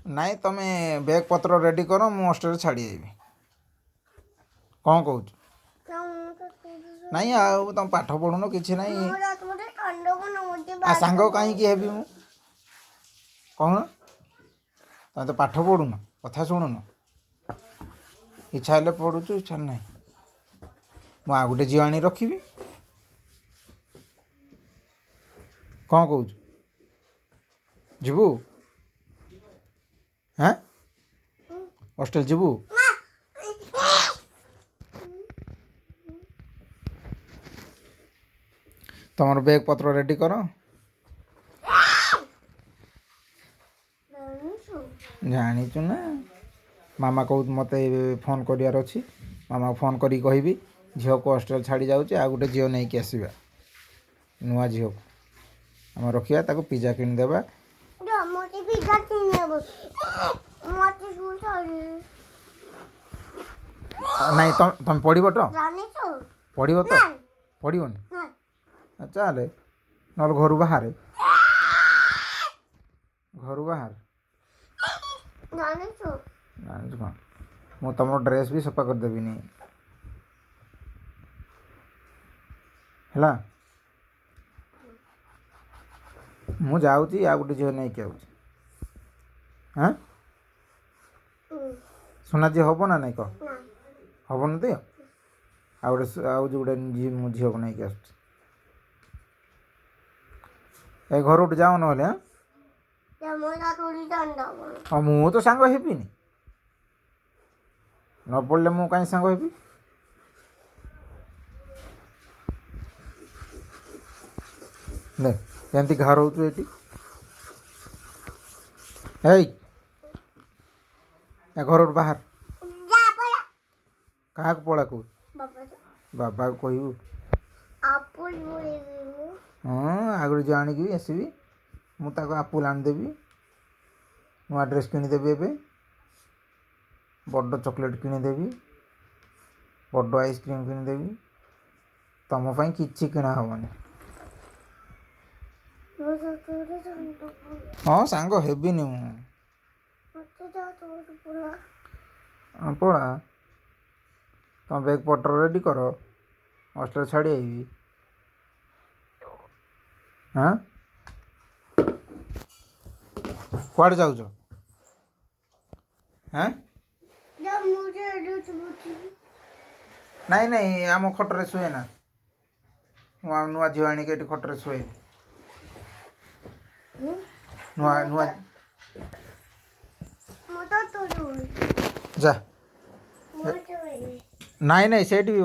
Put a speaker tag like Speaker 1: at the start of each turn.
Speaker 1: ନାଇଁ ତମେ ବ୍ୟାଗ୍ ପତ୍ର ରେଡ଼ି କର ମୁଁ ହଷ୍ଟେଲରେ ଛାଡ଼ି ଆଇବି। କ'ଣ କହୁଛୁ? ନାଇଁ ଆଉ ତମେ ପାଠ ପଢ଼ୁନ କିଛି ନାହିଁ। ସାଙ୍ଗ କାହିଁକି ହେବି ମୁଁ କହୁନ? ତମେ ତ ପାଠ ପଢ଼ୁନ, କଥା ଶୁଣୁନ। ଇଚ୍ଛା ହେଲେ ପଢ଼ୁଛୁ, ଇଚ୍ଛା ନାହିଁ। ମୁଁ ଆଉ ଗୋଟେ ଝିଅ ଆଣି ରଖିବି। କ'ଣ କହୁଛୁ? ଯିବୁ? ହାଁ ହଷ୍ଟେଲ ଯିବୁ? ତମର ବ୍ୟାଗ୍ ପତ୍ର ରେଡ଼ି କର। ଜାଣିଛୁ ନା ମାମା କହୁଛି ମୋତେ ଫୋନ୍ କରିବାର ଅଛି। ମାମାକୁ ଫୋନ୍ କରିକି କହିବି ଝିଅକୁ ହଷ୍ଟେଲ ଛାଡ଼ି ଯାଉଛି, ଆଉ ଗୋଟେ ଝିଅ ନେଇକି ଆସିବା, ନୂଆ ଝିଅକୁ ଆମେ ରଖିବା, ତାକୁ ପିଜା କିଣିଦେବା। ନାଇଁ ତମେ ପଢ଼ିବ ତ? ପଢ଼ିବ ତ? ପଢ଼ିବନି? ଚାଲେ ନହେଲେ ଘରୁ ବାହାରେ, ଘରୁ ବାହାରେ। ଜାଣିଛୁ କ'ଣ? ମୁଁ ତମର ଡ୍ରେସ୍ ବି ସଫା କରିଦେବିନି ହେଲା। ମୁଁ ଯାଉଛି, ଆଉ ଗୋଟେ ଝିଅ ନେଇକି ଆଉଛି। ହାଁ ସୁନା ଝିଅ ହବ ନା ନାଇଁ କହ? ହବନି ତ? ଆଉ ଗୋଟେ ଝିଅକୁ ନେଇକି ଆସୁଛି। ଏ ଘରଠୁ ଯାଅ ନହେଲେ। ହଁ ମୁଁ ତ ସାଙ୍ଗ ହେବିନି। ନ ପଢ଼ିଲେ ମୁଁ କାହିଁ ସାଙ୍ଗ ହେବି? ନେ କେମିତି ଘର ହଉଛୁ ଏଠି। ଏଇ ଏ ଘରଠୁ ବାହାର। କାହାକୁ ପଳା କହୁଛୁ? ବାବାକୁ କହିବୁ? ହଁ ଆଗରୁ ଯେଉଁ ଆଣିକି ଆସିବି, ମୁଁ ତାକୁ ଆପୁଲ୍ ଆଣିଦେବି, ନୂଆ ଡ୍ରେସ୍ କିଣିଦେବି, ଏବେ ବଡ଼ ଚକୋଲେଟ୍ କିଣିଦେବି, ବଡ଼ ଆଇସ୍କ୍ରିମ୍ କିଣିଦେବି। ତମ ପାଇଁ କିଛି କିଣା ହେବନି। ହଁ ସାଙ୍ଗ ହେବିନି ମୁଁ। ପଳା, ତମ ବ୍ୟାଗ୍ ପତ୍ର ରେଡ଼ି କର, ହଷ୍ଟେଲ ଛାଡ଼ି ଆଇବି। ହଁ କୁଆଡ଼େ ଯାଉଛ? ହାଁ ନାଇଁ ନାଇଁ ଆମ ଖଟରେ ଶୁଏ ନା। ମୁଁ ଆଉ ନୂଆ ଝିଅ ଆଣିକି ଏଠି ଖଟରେ ଶୁଏ। ନୂଆ ଯା। ନାଇଁ ନାଇଁ ସେଇଠି ବି